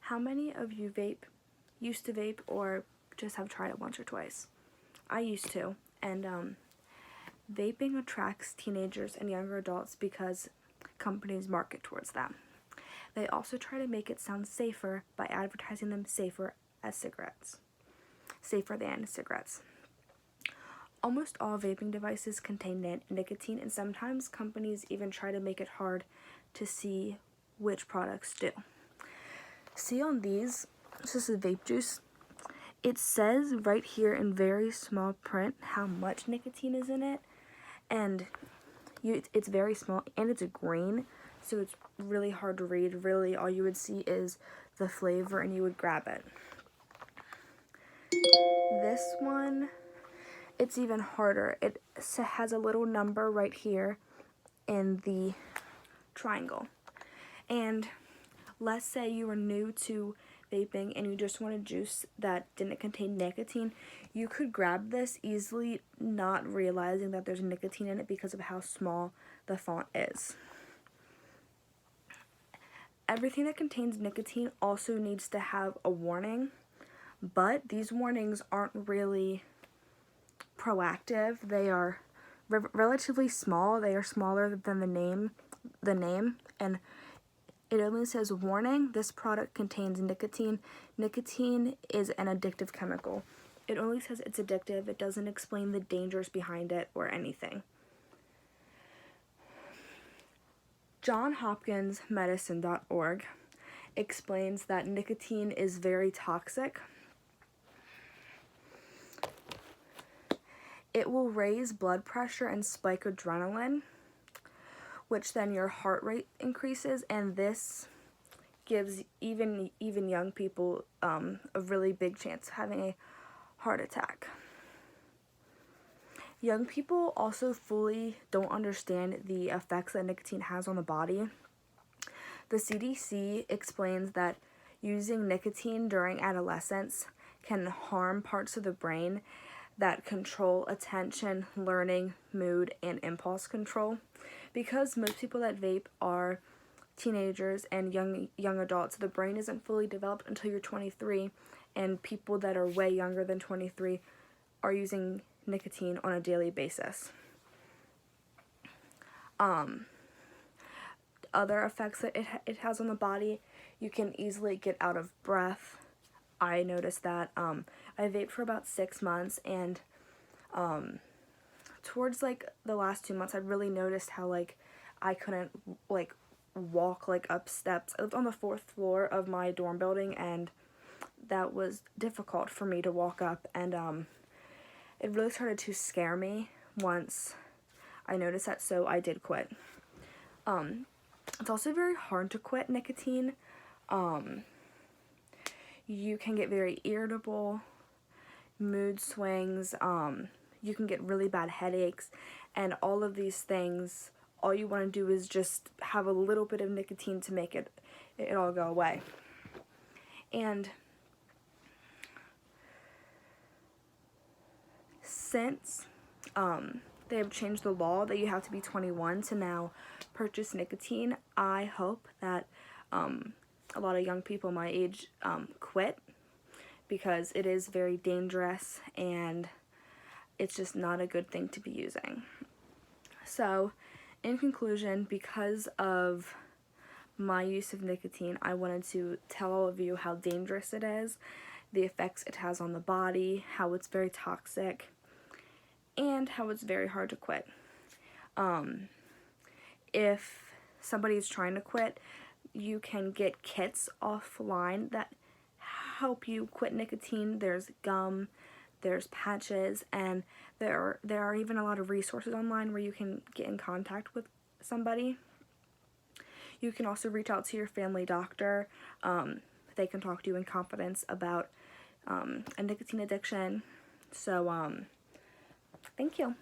How many of you used to vape, or just have tried it once or twice? I used to, and vaping attracts teenagers and younger adults because companies market towards them. They also try to make it sound safer by advertising them safer than cigarettes. Almost all vaping devices contain nicotine, and sometimes companies even try to make it hard to see which products do. See on these, this is vape juice. It says right here in very small print how much nicotine is in it, and it's very small, and it's green, so it's really hard to read. Really, all you would see is the flavor, and you would grab it. This one, it's even harder. It has a little number right here in the triangle. And let's say you were new to vaping and you just want a juice that didn't contain nicotine, you could grab this easily, not realizing that there's nicotine in it because of how small the font is. Everything that contains nicotine also needs to have a warning, but these warnings aren't really proactive. They are relatively small. They are smaller than the name, and it only says, warning, this product contains nicotine. Nicotine is an addictive chemical. It only says it's addictive. It doesn't explain the dangers behind it or anything. JohnsHopkinsMedicine.org explains that nicotine is very toxic. It will raise blood pressure and spike adrenaline, which then your heart rate increases, and this gives even young people a really big chance of having a heart attack. Young people also fully don't understand the effects that nicotine has on the body. The CDC explains that using nicotine during adolescence can harm parts of the brain that control attention, learning, mood, and impulse control. Because most people that vape are teenagers and young adults, the brain isn't fully developed until you're 23, and people that are way younger than 23 are using nicotine on a daily basis. Other effects that it has on the body, you can easily get out of breath. I noticed that. I vaped for about 6 months, and towards like the last 2 months, I really noticed how like I couldn't like walk like up steps. I lived on the 4th floor of my dorm building, and that was difficult for me to walk up, and it really started to scare me once I noticed that, so I did quit. It's also very hard to quit nicotine. You can get very irritable, mood swings, you can get really bad headaches, and all of these things, all you want to do is just have a little bit of nicotine to make it all go away. And since they have changed the law that you have to be 21 to now purchase nicotine, I hope that a lot of young people my age quit, because it is very dangerous and it's just not a good thing to be using. So, in conclusion, because of my use of nicotine, I wanted to tell all of you how dangerous it is, the effects it has on the body, how it's very toxic, and how it's very hard to quit. If somebody's trying to quit, you can get kits offline that help you quit nicotine. There's gum, there's patches, and there are even a lot of resources online where you can get in contact with somebody. You can also reach out to your family doctor. They can talk to you in confidence about a nicotine addiction. So, thank you.